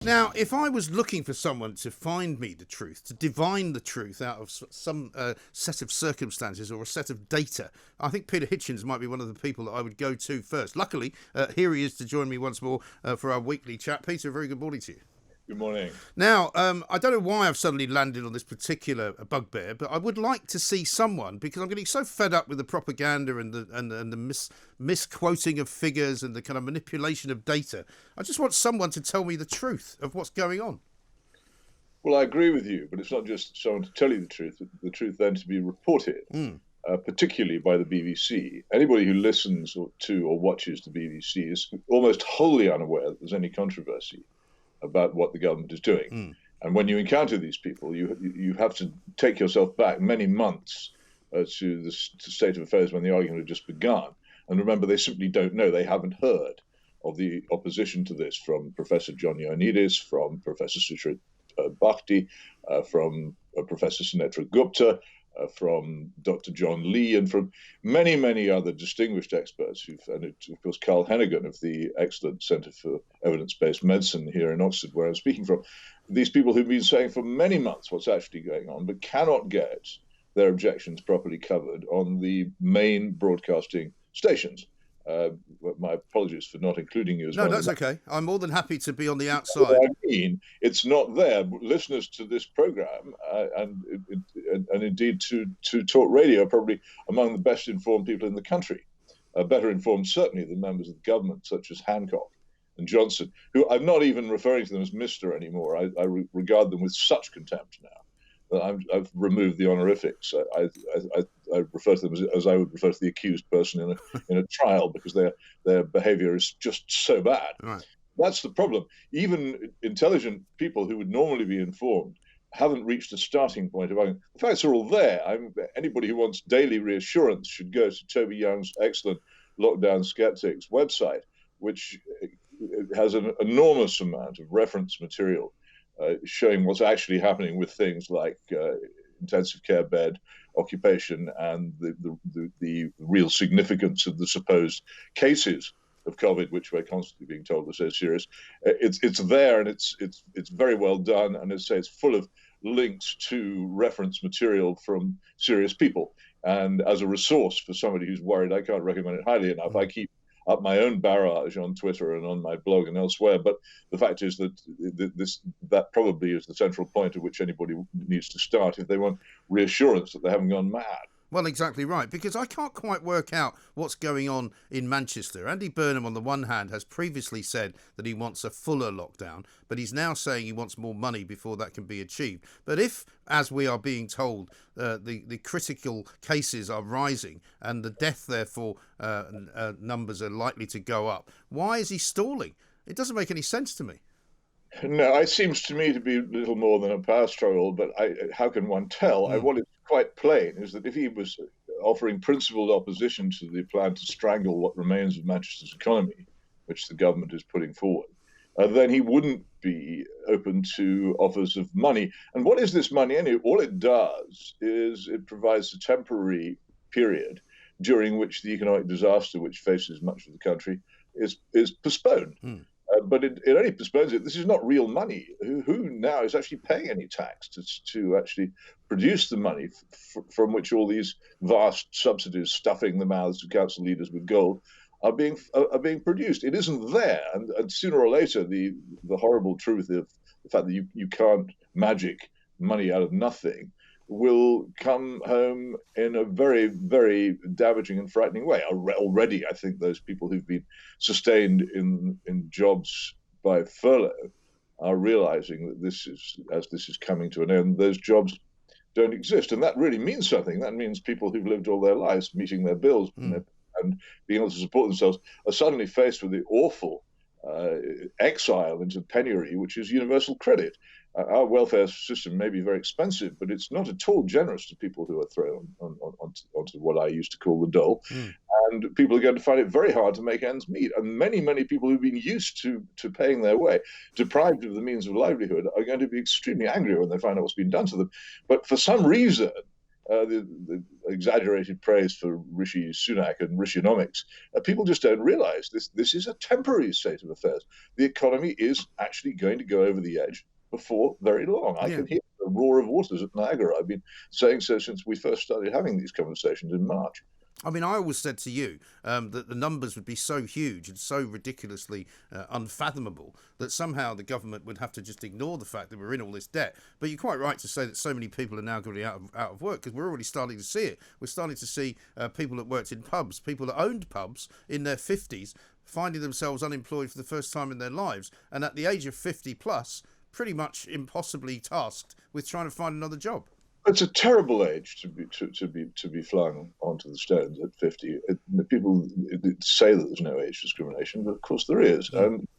Now, if I was looking for someone to find me the truth, to divine the truth out of some set of circumstances or a set of data, I think Peter Hitchens might be one of the people that I would go to first. Luckily, here he is to join me once more for our weekly chat. Peter, very good morning to you. Good morning. Now, I don't know why I've suddenly landed on this particular bugbear, but I would like to see someone, because I'm getting so fed up with the propaganda and the misquoting of figures and the kind of manipulation of data. I just want someone to tell me the truth of what's going on. Well, I agree with you, but it's not just someone to tell you the truth then to be reported, particularly by the BBC. Anybody who listens to or watches the BBC is almost wholly unaware that there's any controversy about what the government is doing. And when you encounter these people, you have to take yourself back many months to the state of affairs when the argument had just begun. And remember, they simply don't know. They haven't heard of the opposition to this from Professor John Ioannidis, from Professor Suchrit Bhakti, from Professor Sunetra Gupta, from Dr. John Lee, and from many, many other distinguished experts, and of course Carl Hennigan of the excellent Centre for Evidence-Based Medicine here in Oxford, where I'm speaking from. These people who've been saying for many months what's actually going on, but cannot get their objections properly covered on the main broadcasting stations. My apologies for not including you as well. No, that's okay. I'm more than happy to be on the outside. I mean, it's not there. Listeners to this program and indeed to talkRADIO are probably among the best informed people in the country, better informed certainly than members of the government such as Hancock and Johnson, who I'm not even referring to them as Mr. anymore. I regard them with such contempt now that I've removed the honorifics. I refer to them as I would refer to the accused person in a trial, because their behaviour is just so bad. Right. That's the problem. Even intelligent people who would normally be informed haven't reached a starting point of argument. The facts are all there. Anybody who wants daily reassurance should go to Toby Young's excellent Lockdown Skeptics website, which has an enormous amount of reference material showing what's actually happening with things like intensive care bed occupation and the real significance of the supposed cases of COVID, which we're constantly being told are so serious. It's there, and it's very well done, and as I say, it's full of links to reference material from serious people. And as a resource for somebody who's worried, I can't recommend it highly enough. I keep up my own barrage on Twitter and on my blog and elsewhere, but the fact is that that probably is the central point at which anybody needs to start if they want reassurance that they haven't gone mad. Well, exactly right, because I can't quite work out what's going on in Manchester. Andy Burnham, on the one hand, has previously said that he wants a fuller lockdown, but he's now saying he wants more money before that can be achieved. But if, as we are being told, the critical cases are rising and the death, therefore, numbers are likely to go up, why is he stalling? It doesn't make any sense to me. No, it seems to me to be little more than a power struggle, but how can one tell? What is quite plain is that if he was offering principled opposition to the plan to strangle what remains of Manchester's economy, which the government is putting forward, then he wouldn't be open to offers of money. And what is this money anyway? All it does is it provides a temporary period during which the economic disaster which faces much of the country is postponed. But it only postpones it. This is not real money. Who now is actually paying any tax to actually produce the money from which all these vast subsidies stuffing the mouths of council leaders with gold are being produced? It isn't there, and sooner or later the horrible truth of the fact that you can't magic money out of nothing will come home in a very, very damaging and frightening way. Already, I think those people who've been sustained in jobs by furlough are realizing that this is coming to an end, those jobs don't exist. And that really means something. That means people who've lived all their lives meeting their bills and being able to support themselves are suddenly faced with the awful exile into penury, which is universal credit. Our welfare system may be very expensive, but it's not at all generous to people who are thrown onto what I used to call the dole. And people are going to find it very hard to make ends meet. And many, many people who've been used to paying their way, deprived of the means of livelihood, are going to be extremely angry when they find out what's been done to them. But for some reason, the exaggerated praise for Rishi Sunak and Rishinomics. People just don't realize this is a temporary state of affairs. The economy is actually going to go over the edge before very long. I can hear the roar of waters at Niagara. I've been saying so since we first started having these conversations in March. I mean, I always said to you that the numbers would be so huge and so ridiculously unfathomable that somehow the government would have to just ignore the fact that we're in all this debt. But you're quite right to say that so many people are now going to be out of work, because we're already starting to see it. We're starting to see people that worked in pubs, people that owned pubs in their 50s, finding themselves unemployed for the first time in their lives. And at the age of 50 plus, pretty much impossibly tasked with trying to find another job. It's a terrible age to be flung onto the stones at 50. People say that there's no age discrimination, but of course there is.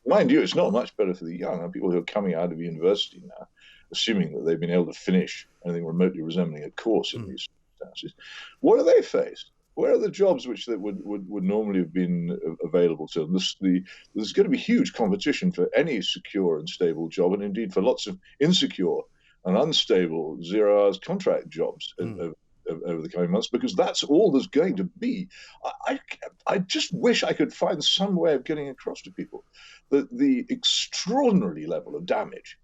Mind you, it's not much better for the young. And people who are coming out of university now, assuming that they've been able to finish anything remotely resembling a course in these circumstances, what are they faced? Where are the jobs which that would normally have been available to them? There's going to be huge competition for any secure and stable job, and indeed for lots of insecure and unstable 0 hours contract jobs over the coming months, because that's all there's going to be. I just wish I could find some way of getting across to people that the extraordinary level of damage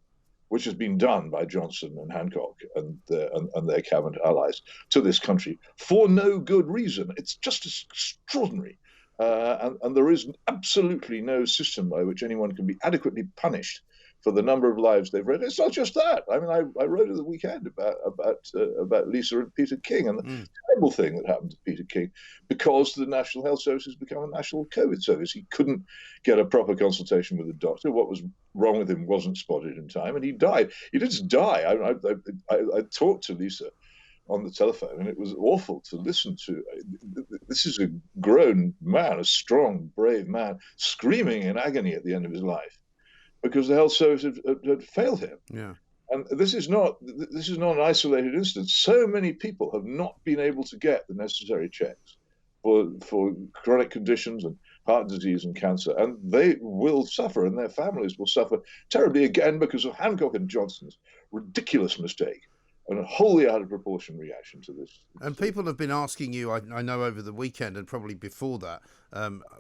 which has been done by Johnson and Hancock and their cabinet allies to this country for no good reason. It's just extraordinary. And there is absolutely no system by which anyone can be adequately punished for the number of lives they've written. It's not just that. I mean, I wrote at the weekend about Lisa and Peter King and the terrible thing that happened to Peter King because the National Health Service has become a national COVID service. He couldn't get a proper consultation with a doctor. What was wrong with him wasn't spotted in time, and he died. He didn't die. I talked to Lisa on the telephone, and it was awful to listen to. This is a grown man, a strong, brave man, screaming in agony at the end of his life because the health service had failed him. Yeah. And this is not an isolated instance. So many people have not been able to get the necessary checks for chronic conditions and heart disease and cancer, and they will suffer, and their families will suffer terribly again because of Hancock and Johnson's ridiculous mistake and a wholly out of proportion reaction to this. And people have been asking you, I know over the weekend and probably before that,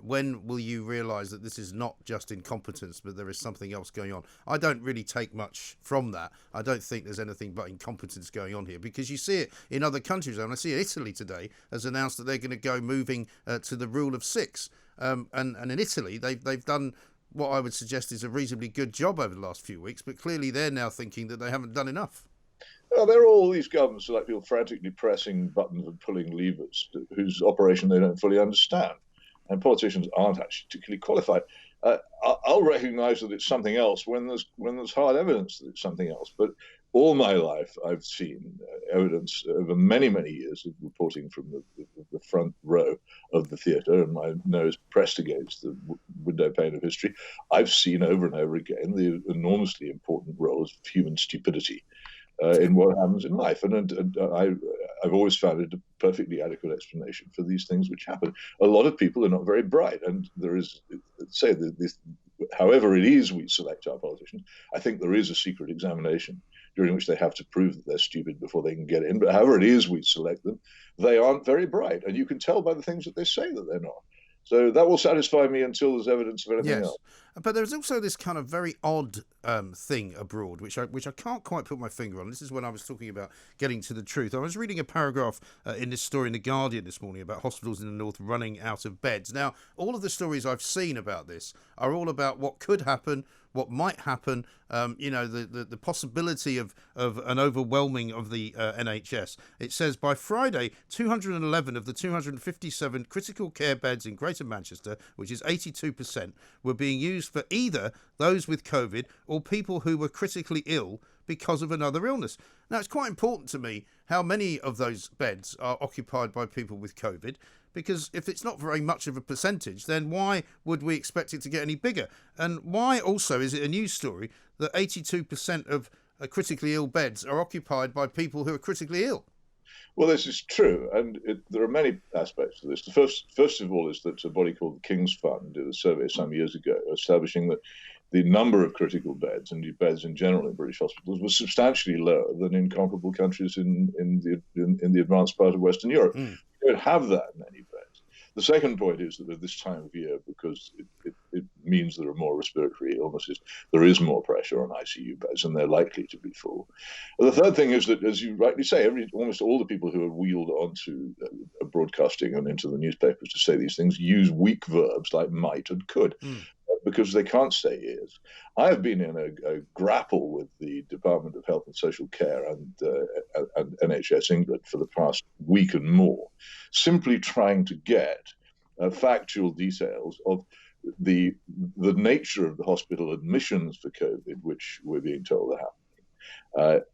when will you realise that this is not just incompetence, but there is something else going on? I don't really take much from that. I don't think there's anything but incompetence going on here, because you see it in other countries. And I see Italy today has announced that they're going to go moving to the rule of 6. And in Italy, they've done what I would suggest is a reasonably good job over the last few weeks, but clearly they're now thinking that they haven't done enough. Well, there are all these governments like people frantically pressing buttons and pulling levers whose operation they don't fully understand. And politicians aren't actually particularly qualified. I'll recognise that it's something else when there's hard evidence that it's something else. But all my life, I've seen evidence over many, many years of reporting from the front row of the theatre, and my nose pressed against the window pane of history. I've seen over and over again the enormously important role of human stupidity in what happens in life. And I've always found it a perfectly adequate explanation for these things which happen. A lot of people are not very bright, and there is, however it is we select our politicians, I think there is a secret examination during which they have to prove that they're stupid before they can get in. But however it is we select them, they aren't very bright. And you can tell by the things that they say that they're not. So that will satisfy me until there's evidence of anything else. But there's also this kind of very odd thing abroad, which I can't quite put my finger on. This is when I was talking about getting to the truth. I was reading a paragraph in this story in The Guardian this morning about hospitals in the north running out of beds. Now, all of the stories I've seen about this are all about what could happen, what might happen, the possibility of an overwhelming of the NHS. It says by Friday, 211 of the 257 critical care beds in Greater Manchester, which is 82%, were being used for either those with COVID or people who were critically ill because of another illness. Now, it's quite important to me how many of those beds are occupied by people with COVID, because if it's not very much of a percentage, then why would we expect it to get any bigger? And why also is it a news story that 82% of critically ill beds are occupied by people who are critically ill? Well, this is true, and there are many aspects to this. The first of all is that a body called the King's Fund did a survey some years ago establishing that the number of critical beds and beds in general in British hospitals was substantially lower than in comparable countries in the advanced part of Western Europe. Mm. We don't have that many beds. The second point is that at this time of year, because it means there are more respiratory illnesses, there is more pressure on ICU beds, and they're likely to be full. The third thing is that, as you rightly say, almost all the people who are wheeled onto broadcasting and into the newspapers to say these things use weak verbs like might and could. Mm. Because they can't say is. I have been in a grapple with the Department of Health and Social Care and NHS England for the past week and more, simply trying to get factual details of the nature of the hospital admissions for COVID, which we're being told are happening.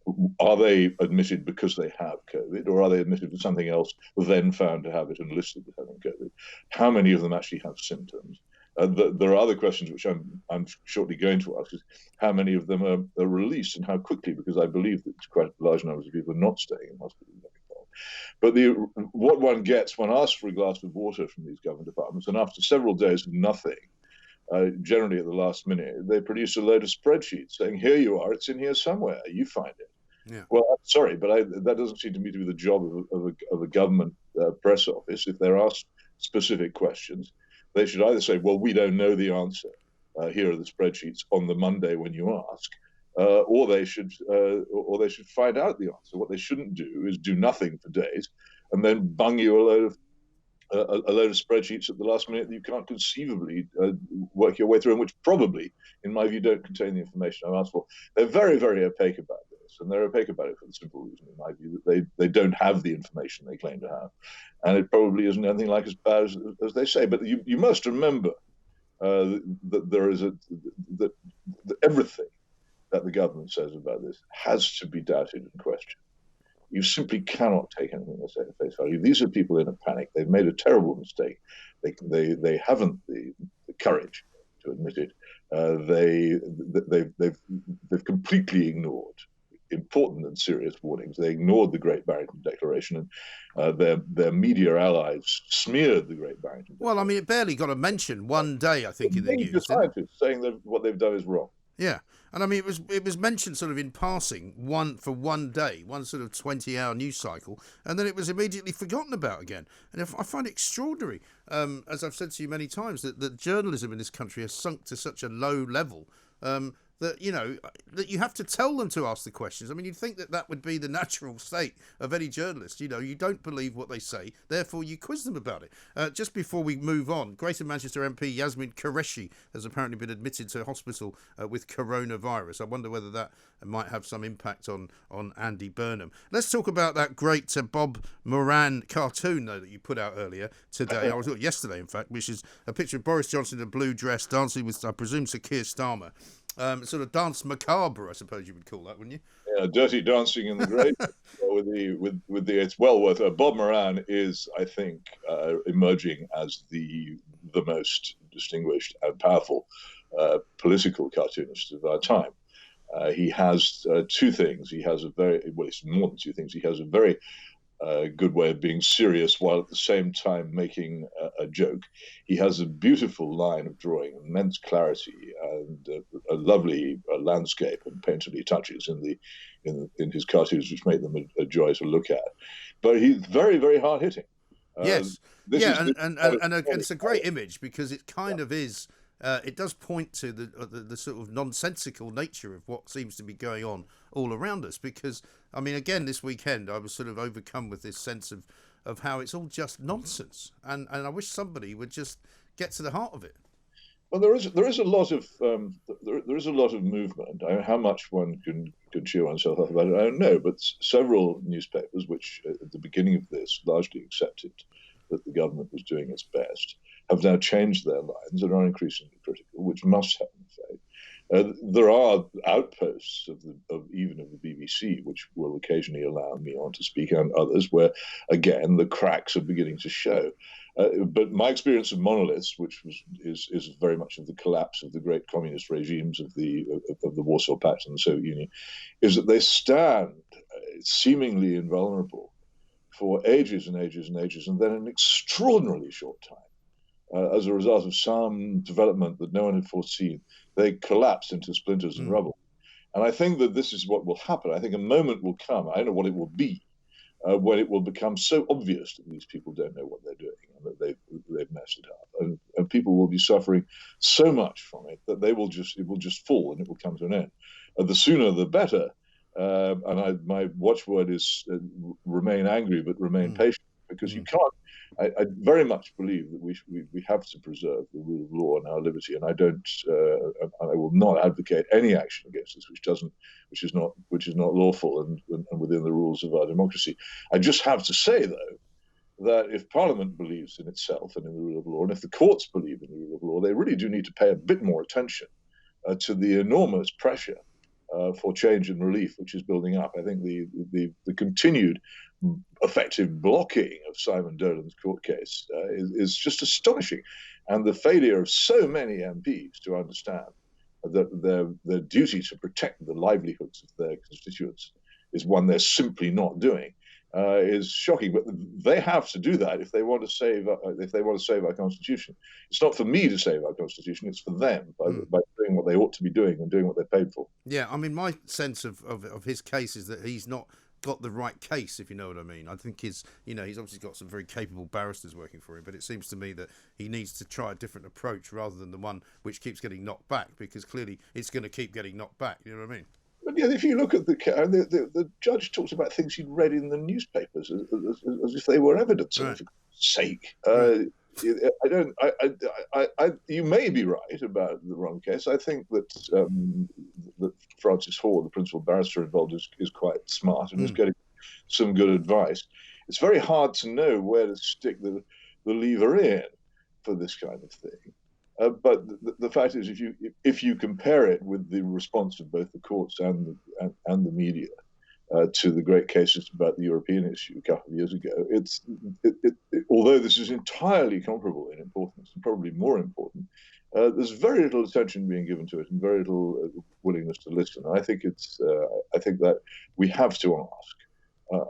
Are they admitted because they have COVID, or are they admitted for something else, then found to have it and listed as having COVID? How many of them actually have symptoms? There are other questions which I'm shortly going to ask: is how many of them are released and how quickly? Because I believe that quite large numbers of people are not staying in hospital. But what one gets when asked for a glass of water from these government departments, and after several days of nothing, generally at the last minute, they produce a load of spreadsheets saying, "Here you are, it's in here somewhere. You find it." Yeah. Well, I'm sorry, but that doesn't seem to me to be the job of a government press office. If they're asked specific questions, they should either say, "Well, we don't know the answer. Here are the spreadsheets," on the Monday when you ask, or they should find out the answer. What they shouldn't do is do nothing for days and then bung you a load of spreadsheets at the last minute that you can't conceivably work your way through, and which probably, in my view, don't contain the information I'm asked for. They're very, very opaque about this, and they're opaque about it for the simple reason, in my view, that they don't have the information they claim to have, and it probably isn't anything like as bad as they say. But you must remember that there is that everything that the government says about this has to be doubted and questioned. You simply cannot take anything they say at face value. These are people in a panic. They've made a terrible mistake. They haven't the courage to admit it. They've completely ignored important and serious warnings. They ignored the Great Barrington Declaration, and their media allies smeared the Great Barrington Declaration. Well, I mean, it barely got a mention one day, I think, in the news. Scientists saying that what they've done is wrong. Yeah, and I mean, it was mentioned sort of in passing for one day, one sort of 20-hour news cycle, and then it was immediately forgotten about again. And I find it extraordinary, as I've said to you many times, that journalism in this country has sunk to such a low level that you have to tell them to ask the questions. I mean, you'd think that would be the natural state of any journalist. You don't believe what they say, therefore you quiz them about it. Just before we move on, Greater Manchester MP Yasmin Qureshi has apparently been admitted to hospital with coronavirus. I wonder whether that might have some impact on Andy Burnham. Let's talk about that great Bob Moran cartoon, though, that you put out earlier today. I was yesterday, in fact, which is a picture of Boris Johnson in a blue dress dancing with, I presume, Sir Keir Starmer. Sort of dance macabre, I suppose you would call that, wouldn't you? Yeah, dirty dancing in the grave. with the it's well worth it. Bob Moran is, I think, emerging as the most distinguished and powerful political cartoonist of our time. He has two things. He has it's more than two things. He has a very good way of being serious while at the same time making a joke. He has a beautiful line of drawing, immense clarity, and a lovely landscape and painterly touches in his cartoons, which make them a joy to look at. But he's very, very hard hitting. Yes, and it's a great image because it kind of is. It does point to the sort of nonsensical nature of what seems to be going on all around us. Because, I mean, again, this weekend I was sort of overcome with this sense of how it's all just nonsense, and I wish somebody would just get to the heart of it. Well, there is a lot of movement. I mean, how much one can cheer oneself up about it, I don't know. But several newspapers, which at the beginning of this largely accepted that the government was doing its best, have now changed their lines and are increasingly critical, which must have an effect. There are outposts of the BBC, which will occasionally allow me on to speak, and others where, again, the cracks are beginning to show. But my experience of monoliths, which is very much of the collapse of the great communist regimes of the Warsaw Pact and the Soviet Union, is that they stand seemingly invulnerable for ages and ages and ages, and then in an extraordinarily short time, as a result of some development that no one had foreseen, they collapse into splinters and rubble. And I think that this is what will happen. I think a moment will come, I don't know what it will be, when it will become so obvious that these people don't know what they're doing and that they've messed it up. And people will be suffering so much from it that it will just fall and it will come to an end. The sooner the better. My watchword is remain angry but remain patient, because you can't. I very much believe that we have to preserve the rule of law and our liberty, and I will not advocate any action against this which is not lawful and within the rules of our democracy. I just have to say, though, that if Parliament believes in itself and in the rule of law, and if the courts believe in the rule of law, they really do need to pay a bit more attention to the enormous pressure for change and relief which is building up. I think the continued effective blocking of Simon Dolan's court case is just astonishing, and the failure of so many MPs to understand that their duty to protect the livelihoods of their constituents is one they're simply not doing is shocking. But they have to do that if they want to save our Constitution. It's not for me to save our Constitution; it's for them by doing what they ought to be doing and doing what they're paid for. Yeah, I mean, my sense of his case is that he's not got the right case, if you know what I mean. I think he's obviously got some very capable barristers working for him, but it seems to me that he needs to try a different approach rather than the one which keeps getting knocked back, because clearly it's going to keep getting knocked back. You know what I mean? But yeah, if you look at the judge talks about things he'd read in the newspapers as if they were evidence. Right. For God's sake, you may be right about the wrong case. I think that Francis Hall, the principal barrister involved, is quite smart and is getting some good advice. It's very hard to know where to stick the lever in for this kind of thing. But the fact is, if you compare it with the response of both the courts and the media to the great cases about the European issue a couple of years ago, although this is entirely comparable in importance and probably more important, there's very little attention being given to it and very little willingness to listen. I think that we have to ask: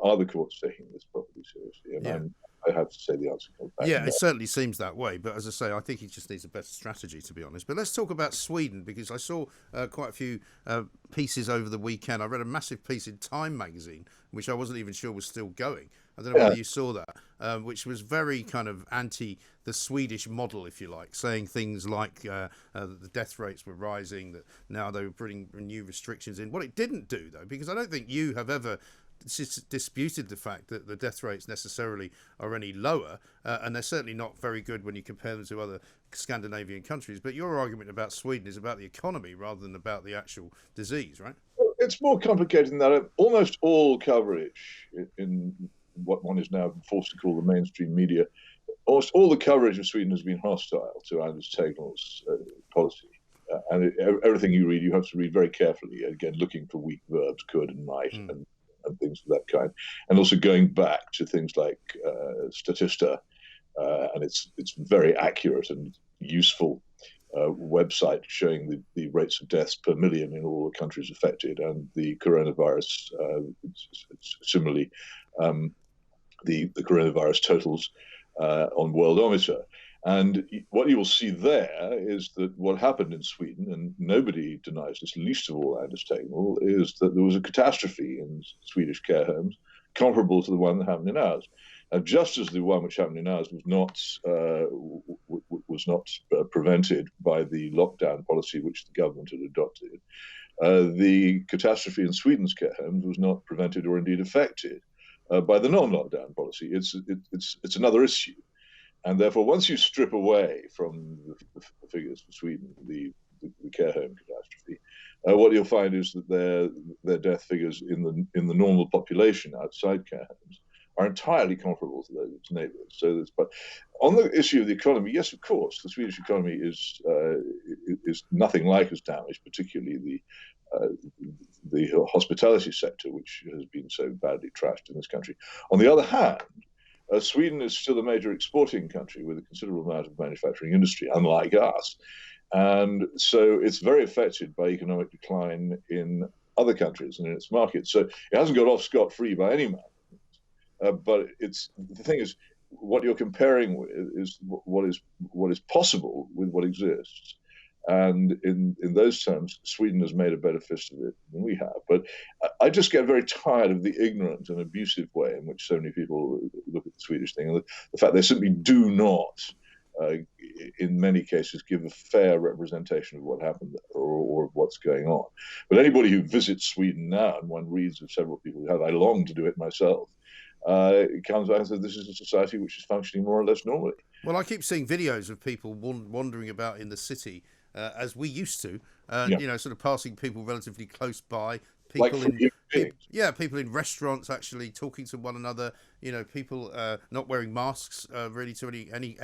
are the courts taking this properly seriously? And I have to say the answer comes back. Yeah, it certainly seems that way. But as I say, I think he just needs a better strategy, to be honest. But let's talk about Sweden, because I saw quite a few pieces over the weekend. I read a massive piece in Time magazine, which I wasn't even sure was still going. I don't know whether you saw that, which was very kind of anti the Swedish model, if you like, saying things like the death rates were rising, that now they were putting new restrictions in. What it didn't do, though, because I don't think you have ever disputed the fact that the death rates necessarily are any lower, and they're certainly not very good when you compare them to other Scandinavian countries. But your argument about Sweden is about the economy rather than about the actual disease, right? Well, it's more complicated than that. Almost all coverage in what one is now forced to call the mainstream media, almost all the coverage of Sweden has been hostile to Anders Tegnell's policy. And everything you read, you have to read very carefully, again, looking for weak verbs, could and might, and things of that kind, and also going back to things like Statista, and it's very accurate and useful website showing the rates of deaths per million in all the countries affected, and the coronavirus similarly, the coronavirus totals on Worldometer. And what you will see there is that what happened in Sweden, and nobody denies this, least of all Anders Tegnell, is that there was a catastrophe in Swedish care homes comparable to the one that happened in ours. And just as the one which happened in ours was not prevented by the lockdown policy which the government had adopted, the catastrophe in Sweden's care homes was not prevented or indeed affected by the non-lockdown policy. It's another issue. And therefore, once you strip away from the figures for Sweden, the care home catastrophe, what you'll find is that their death figures in the normal population outside care homes are entirely comparable to those of its neighbours. But on the issue of the economy, yes, of course, the Swedish economy is nothing like as damaged, particularly the hospitality sector, which has been so badly trashed in this country. On the other hand, Sweden is still a major exporting country with a considerable amount of manufacturing industry, unlike us. And so it's very affected by economic decline in other countries and in its markets. So it hasn't got off scot-free by any means. But the thing is, what you're comparing with is what is possible with what exists. And in those terms, Sweden has made a better fist of it than we have. But I just get very tired of the ignorant and abusive way in which so many people look at the Swedish thing, and the fact they simply do not, in many cases, give a fair representation of what happened or what's going on. But anybody who visits Sweden now, and one reads of several people who have, I long to do it myself, it comes back and says this is a society which is functioning more or less normally. Well, I keep seeing videos of people wandering about in the city as we used to, sort of passing people relatively close by. People people in restaurants actually talking to one another. People not wearing masks really to any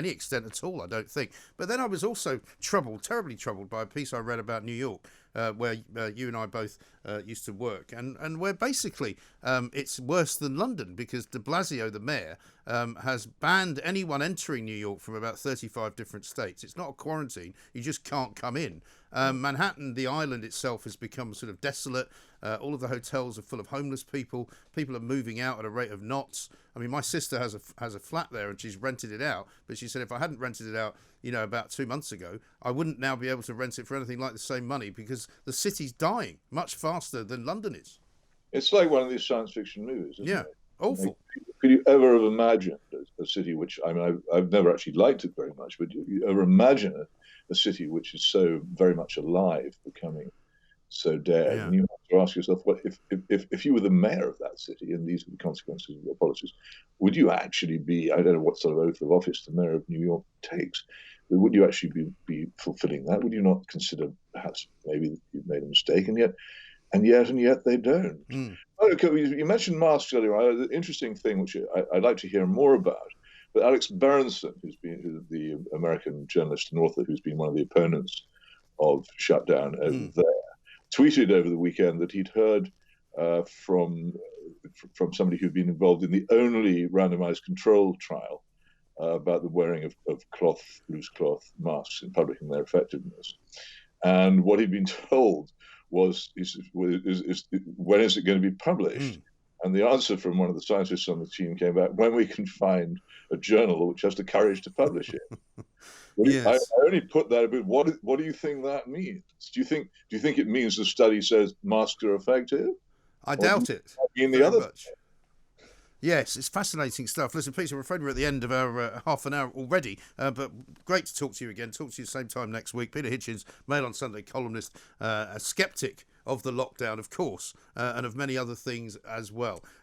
extent at all, I don't think. But then I was also terribly troubled by a piece I read about New York, where you and I both used to work, and where basically it's worse than London, because de Blasio, the mayor, has banned anyone entering New York from about 35 different states. It's not a quarantine. You just can't come in. Manhattan, the island itself, has become sort of desolate. All of the hotels are full of homeless people. People are moving out at a rate of knots. I mean, my sister has a flat there, and she's rented it out. But she said if I hadn't rented it out, about 2 months ago, I wouldn't now be able to rent it for anything like the same money, because the city's dying much faster than London is. It's like one of these science fiction movies, isn't it? Awful. Could you ever have imagined a city which, I mean, I've never actually liked it very much, but you ever imagine a city which is so very much alive becoming so dead? And you have to ask yourself, well, if you were the mayor of that city and these are the consequences of your policies, would you actually be, I don't know what sort of oath of office the mayor of New York takes, but would you actually be fulfilling that? Would you not consider perhaps maybe you've made a mistake? And yet they don't. Okay, you mentioned masks earlier. The interesting thing, which I'd like to hear more about, but Alex Berenson, who's the American journalist and author who's been one of the opponents of shutdown over there, tweeted over the weekend that he'd heard from somebody who'd been involved in the only randomized control trial about the wearing of loose cloth masks in public and their effectiveness. And what he'd been told was, when is it going to be published? And the answer from one of the scientists on the team came back, when we can find a journal which has the courage to publish it. Yes. I only put that a bit. What do you think that means? Do you think it means the study says masks are effective? I doubt it. I mean, the other much. Yes, it's fascinating stuff. Listen, Peter, I'm afraid we're at the end of our half an hour already, but great to talk to you again. Talk to you same time next week. Peter Hitchens, Mail on Sunday columnist, a sceptic of the lockdown, of course, and of many other things as well.